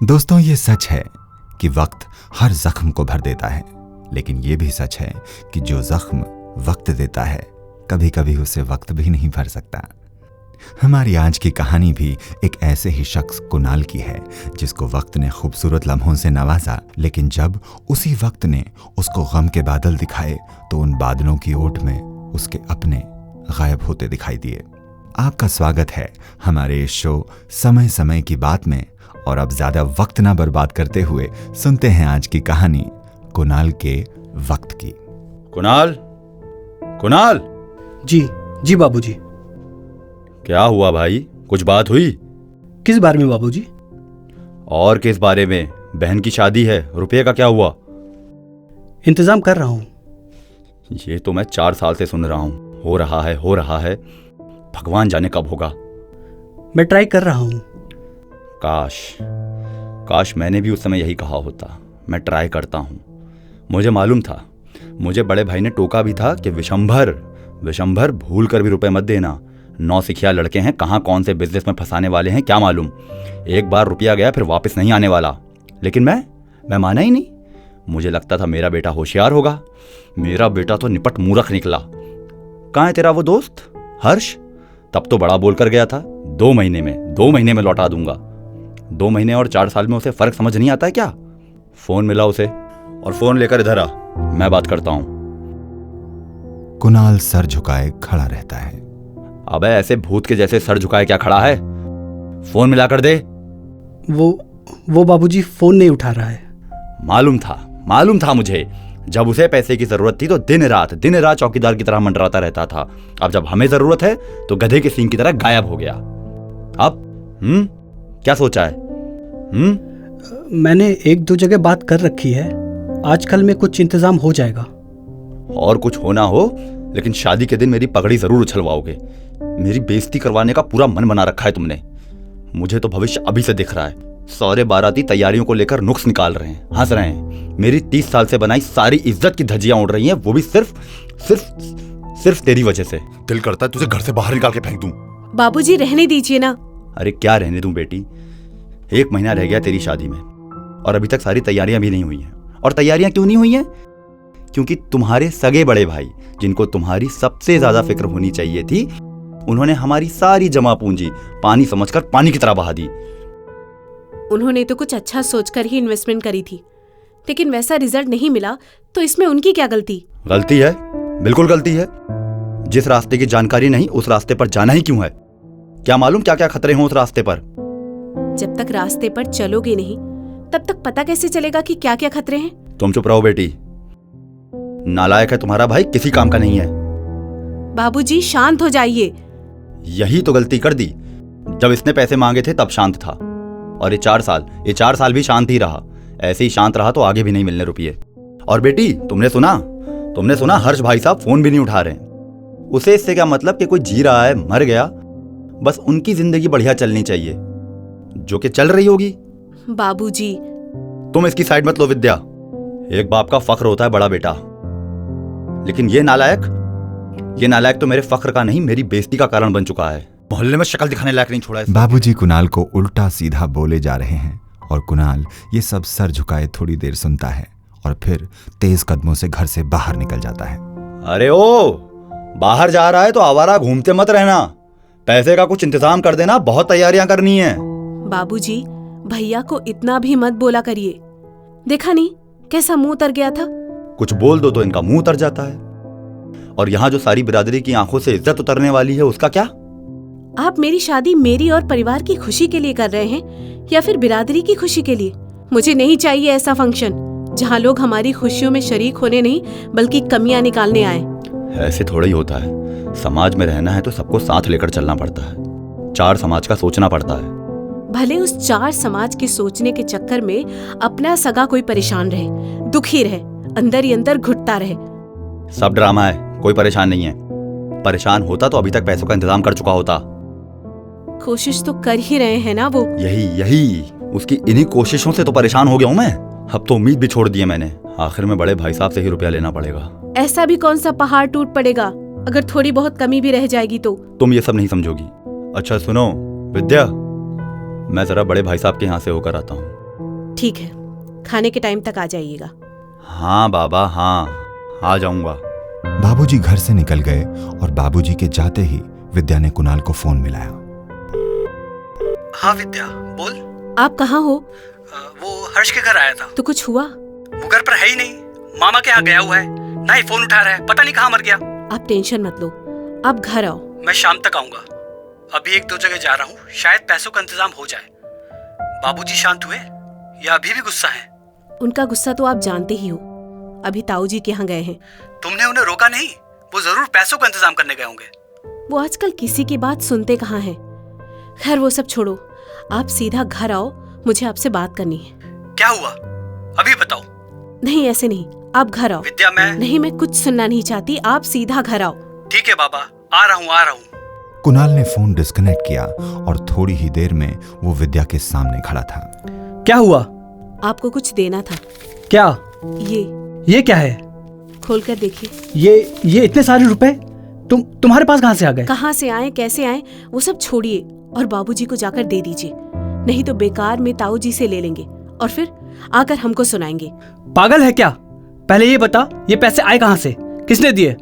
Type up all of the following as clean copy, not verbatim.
दोस्तों, ये सच है कि वक्त हर जख्म को भर देता है, लेकिन ये भी सच है कि जो जख्म वक्त देता है कभी कभी उसे वक्त भी नहीं भर सकता। हमारी आज की कहानी भी एक ऐसे ही शख्स कुणाल की है जिसको वक्त ने खूबसूरत लम्हों से नवाजा, लेकिन जब उसी वक्त ने उसको गम के बादल दिखाए तो उन बादलों की ओट में उसके अपने गायब होते दिखाई दिए। आपका स्वागत है हमारे इस शो समय समय की बात में, और अब ज्यादा वक्त ना बर्बाद करते हुए सुनते हैं आज की कहानी कुणाल के वक्त की। कुणाल, कुणाल। जी बाबूजी। क्या हुआ भाई, कुछ बात हुई? किस बारे में बाबूजी? और किस बारे में? बहन की शादी है, रुपये का क्या हुआ? इंतजाम कर रहा हूँ। ये तो मैं 4 साल से सुन रहा हूँ, हो रहा है। भगवान जाने कब होगा। मैं ट्राई कर रहा हूँ। काश मैंने भी उस समय यही कहा होता। मैं ट्राई करता हूँ। मुझे मालूम था, मुझे बड़े भाई ने टोका भी था कि विशंभर भूल कर भी रुपए मत देना। 9 सिखिया लड़के हैं, कहाँ कौन से बिजनेस में फंसाने वाले हैं क्या मालूम। एक बार रुपया गया फिर वापस नहीं आने वाला। लेकिन मैं माना ही नहीं। मुझे लगता था मेरा बेटा होशियार होगा। मेरा बेटा तो निपट मूर्ख निकला। कहाँ है तेरा वो दोस्त हर्ष? तब तो बड़ा बोल कर गया था 2 महीने में लौटा दूंगा। 2 महीने और 4 साल में उसे फर्क समझ नहीं आता है क्या? फोन मिला उसे, और फोन लेकर इधर आ, मैं बात करता हूं। कुणाल सर झुकाए खड़ा रहता है। अबे ऐसे भूत के जैसे सर झुकाए क्या खड़ा है? फोन मिला कर दे। वो बाबूजी फोन नहीं उठा रहा है। मालूम था मुझे। जब उसे पैसे की जरूरत थी तो दिन रात चौकीदार की तरह मंडराता रहता था। अब जब हमें जरूरत है तो गधे के सींग की तरह गायब हो गया। अब क्या सोचा है? मैंने 1-2 जगह बात कर रखी है। आजकल में कुछ इंतजाम हो जाएगा। और कुछ होना हो, लेकिन शादी के दिन मेरी पगड़ी जरूर उछलवाओगे। मेरी बेइज्जती करवाने का पूरा मन बना रखा है तुमने। मुझे तो भविष्य अभी से दिख रहा है। सारे बाराती तैयारियों को लेकर नुक्स निकाल रहे हैं, हंस रहे हैं। मेरी 30 साल से बनाई सारी इज्जत की धज्जियां उड़ रही हैं, वो भी सिर्फ तेरी वजह से। दिल करता है तुझे घर से बाहर निकाल के फेंक दूं। बाबूजी रहने दीजिए ना। अरे क्या रहने दूं बेटी, 1 महीना रह गया तेरी शादी में और अभी तक सारी तैयारियां भी नहीं हुई हैं। और तैयारियां क्यों नहीं हुई हैं? क्योंकि तुम्हारे सगे बड़े भाई, जिनको तुम्हारी सबसे ज्यादा फिक्र होनी चाहिए थी, उन्होंने हमारी सारी जमा पूंजी पानी समझकर पानी की तरह बहा दी। उन्होंने तो कुछ अच्छा सोचकर ही इन्वेस्टमेंट करी थी, लेकिन वैसा रिजल्ट नहीं मिला तो इसमें उनकी क्या गलती? गलती है, बिल्कुल गलती है। जिस रास्ते की जानकारी नहीं उस रास्ते पर जाना ही क्यों है? क्या मालूम क्या क्या खतरे हों उस रास्ते पर। जब तक रास्ते पर चलोगे नहीं तब तक पता कैसे चलेगा कि क्या क्या खतरे हैं? तुम चुप रहो बेटी। नालायक है तुम्हारा भाई, किसी काम का नहीं है। बाबूजी शांत हो जाइए। यही तो गलती कर दी। जब इसने पैसे मांगे थे तब शांत था, और ये 4 साल भी शांत ही रहा। ऐसे ही शांत रहा तो आगे भी नहीं मिलने रुपये। और बेटी तुमने सुना हर्ष भाई साहब फोन भी नहीं उठा रहे हैं। उसे इससे क्या मतलब कि कोई जी रहा है, मर गया, बस उनकी जिंदगी बढ़िया चलनी चाहिए, जो कि चल रही होगी। बाबूजी तुम इसकी साइड मत लो विद्या। एक बाप का फख्र होता है बड़ा बेटा, लेकिन ये नालायक तो मेरे फख्र का नहीं, मेरी बेइज्जती का कारण बन चुका है। मोहल्ले में शक्ल दिखाने लायक नहीं छोड़ा है। बाबूजी कुणाल को उल्टा सीधा बोले जा रहे हैं और कुणाल ये सब सर झुकाए थोड़ी देर सुनता है और फिर तेज कदमों से घर से बाहर निकल जाता है। अरे ओ, बाहर जा रहा है तो आवारा घूमते मत रहना। पैसे का कुछ इंतजाम कर देना, बहुत तैयारियां करनी है। बाबूजी भैया को इतना भी मत बोला करिए। देखा नहीं कैसा मुंह उतर गया था? कुछ बोल दो तो इनका मुंह उतर जाता है। और यहाँ जो सारी बिरादरी की आंखों से इज्जत उतरने वाली है उसका क्या? आप मेरी शादी मेरी और परिवार की खुशी के लिए कर रहे हैं या फिर बिरादरी की खुशी के लिए? मुझे नहीं चाहिए ऐसा फंक्शन जहाँ लोग हमारी खुशियों में शरीक होने नहीं बल्कि कमियां निकालने आए। ऐसे थोड़ा ही होता है। समाज में रहना है तो सबको साथ लेकर चलना पड़ता है। 4 समाज का सोचना पड़ता है। भले उस 4 समाज के सोचने के चक्कर में अपना सगा कोई परेशान रहे, दुखी रहे, अंदर ही अंदर घुटता रहे। सब ड्रामा है, कोई परेशान नहीं है। परेशान होता तो अभी तक पैसों का इंतजाम कर चुका होता। कोशिश तो कर ही रहे हैं ना वो। यही उसकी इन्हीं कोशिशों से तो परेशान हो गया हूँ मैं। अब तो उम्मीद भी छोड़ दी है मैंने। आखिर में बड़े भाई साहब से ही रुपया लेना पड़ेगा। ऐसा भी कौन सा पहाड़ टूट पड़ेगा अगर थोड़ी बहुत कमी भी रह जाएगी तो। तुम ये सब नहीं समझोगी। अच्छा सुनो विद्या, मैं ज़रा बड़े भाई साहब के यहाँ से होकर आता हूँ। ठीक है, खाने के टाइम तक आ जाइएगा। हाँ बाबा, हाँ, आ जाऊँगा। बाबूजी घर से निकल गए और बाबूजी के जाते ही विद्या ने कुणाल को फोन मिलाया। हाँ विद्या, बोल। आप कहाँ हो? वो हर्ष के घर आया था। तो कुछ हुआ? वो घर पर है ही नहीं, मामा के यहाँ गया हुआ है, ना ही फोन उठा रहा है, पता नहीं कहाँ मर गया। आप टेंशन मत लो, आप घर आओ। मैं शाम तक आऊंगा, अभी 1-2 जगह जा रहा हूँ, शायद पैसों का इंतजाम हो जाए। बाबूजी शांत हुए या अभी भी गुस्सा है? उनका गुस्सा तो आप जानते ही हो, अभी ताऊ जी के यहाँ गए हैं। तुमने उन्हें रोका नहीं? वो जरूर पैसों का इंतजाम करने गए होंगे। वो आजकल किसी की बात सुनते कहाँ हैं। खैर वो सब छोड़ो, आप सीधा घर आओ, मुझे आपसे बात करनी है। क्या हुआ अभी बताओ। नहीं ऐसे नहीं, आप घर आओ। विद्या मैं कुछ सुनना नहीं चाहती, आप सीधा घर आओ। ठीक है बाबा, आ रहा हूँ। कुणाल ने फोन डिस्कनेक्ट किया और थोड़ी ही देर में वो विद्या के सामने खड़ा था। क्या हुआ? आपको कुछ देना था। क्या? ये क्या है? खोल कर देखिए। ये इतने सारे रुपए तुम्हारे पास कहाँ से आ गए? कहाँ से आए, कैसे आए, वो सब छोड़िए और बाबूजी को जाकर दे दीजिए, नहीं तो बेकार में ताऊ जी से ले लेंगे और फिर आकर हमको सुनाएंगे। पागल है क्या? पहले ये बता, ये पैसे आए कहाँ से, किसने दिए?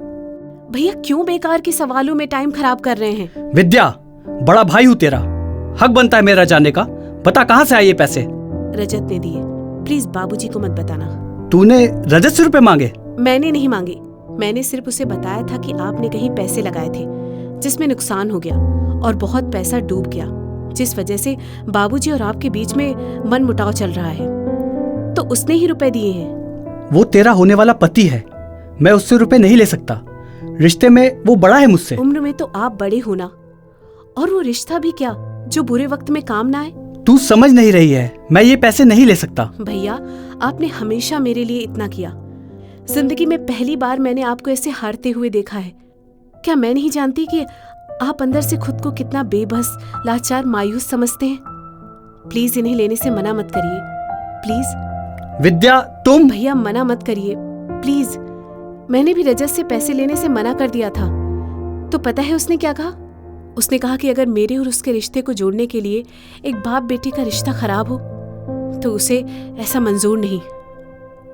भैया क्यों बेकार के सवालों में टाइम खराब कर रहे हैं? विद्या, बड़ा भाई हूँ तेरा, हक बनता है मेरा जानने का। बता कहाँ से आए ये पैसे? रजत ने दिए। प्लीज बाबूजी को मत बताना। तूने रजत से रुपए मांगे? मैंने नहीं मांगे, मैंने सिर्फ उसे बताया था कि आपने कहीं पैसे लगाए थे जिसमें नुकसान हो गया और बहुत पैसा डूब गया, जिस वजह से बाबूजी और आपके बीच में मनमुटाव चल रहा है, तो उसने ही रुपए दिए हैं। वो तेरा होने वाला पति है, मैं उससे रुपए नहीं ले सकता। रिश्ते में वो बड़ा है मुझसे। उम्र में तो आप बड़े हो ना, और वो रिश्ता भी क्या जो बुरे वक्त में काम ना आए। तू समझ नहीं रही है, मैं ये पैसे नहीं ले सकता। भैया आपने हमेशा मेरे लिए इतना किया, जिंदगी में पहली बार मैंने आपको ऐसे हारते हुए देखा है। क्या मैं नहीं जानती कि आप अंदर से खुद को कितना बेबस, लाचार, मायूस समझते हैं? प्लीज इन्हें लेने से मना मत करिए, प्लीज। विद्या तुम। भैया मना मत करिए प्लीज। मैंने भी रजत से पैसे लेने से मना कर दिया था, तो पता है उसने क्या कहा? उसने कहा कि अगर मेरे और उसके रिश्ते को जोड़ने के लिए एक बाप बेटी का रिश्ता खराब हो तो उसे ऐसा मंजूर नहीं।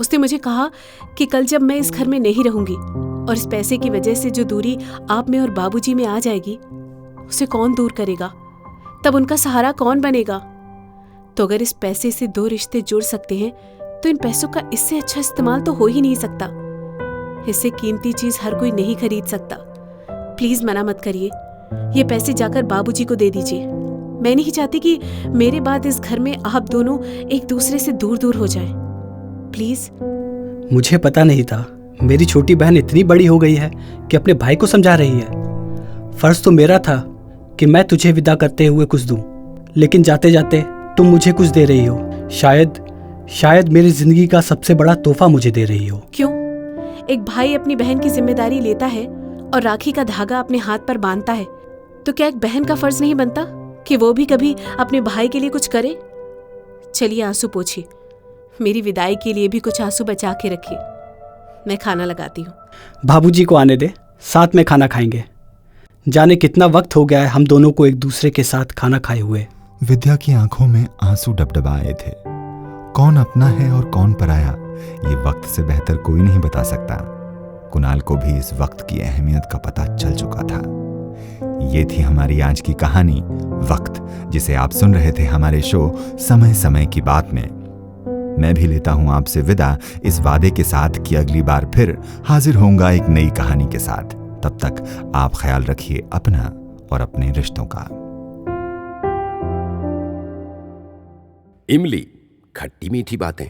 उसने मुझे कहा कि कल जब मैं इस घर में नहीं रहूंगी और इस पैसे की वजह से जो दूरी आप में और बाबूजी में आ जाएगी उसे कौन दूर करेगा, तब उनका सहारा कौन बनेगा? तो अगर इस पैसे से 2 रिश्ते जुड़ सकते हैं तो इन पैसों का इससे अच्छा इस्तेमाल तो हो ही नहीं सकता। इससे कीमती चीज हर कोई नहीं खरीद सकता। प्लीज मना मत करिए, ये पैसे जाकर बाबूजी को दे दीजिए। मैं नहीं चाहती कि मेरे बाद इस घर में आप दोनों एक दूसरे से दूर दूर हो जाएं। प्लीज। मुझे पता नहीं था मेरी छोटी बहन इतनी बड़ी हो गई है कि अपने भाई को समझा रही है। फर्ज तो मेरा था कि मैं तुझे विदा करते हुए कुछ दूं, लेकिन जाते जाते तुम मुझे कुछ दे रही हो। शायद मेरी जिंदगी का सबसे बड़ा तोहफा मुझे दे रही हो। क्यों? एक भाई अपनी बहन की जिम्मेदारी लेता है और राखी का धागा अपने हाथ पर बांधता है, तो क्या एक बहन का फर्ज नहीं बनता कि वो भी कभी अपने भाई के लिए कुछ करे? चलिए आंसू पोछिए, मेरी विदाई के लिए भी कुछ आंसू बचा के रखिए। मैं खाना लगाती हूँ। बाबूजी को आने दे, साथ में खाना खाएंगे। जाने कितना वक्त हो गया है हम दोनों को एक दूसरे के साथ खाना खाए हुए। विद्या की आंखों में आंसू डबडबाए थे। कौन अपना है और कौन पराया, ये वक्त से बेहतर कोई नहीं बता सकता। कुणाल को भी इस वक्त की अहमियत का पता चल चुका था। ये थी हमारी आज की कहानी वक्त, जिसे आप सुन रहे थे हमारे शो समय समय की बात में। मैं भी लेता हूं आपसे विदा, इस वादे के साथ कि अगली बार फिर हाजिर होऊंगा एक नई कहानी के साथ। तब तक आप ख्याल रखिए अपना और अपने रिश्तों का। इमली, खट्टी मीठी बातें।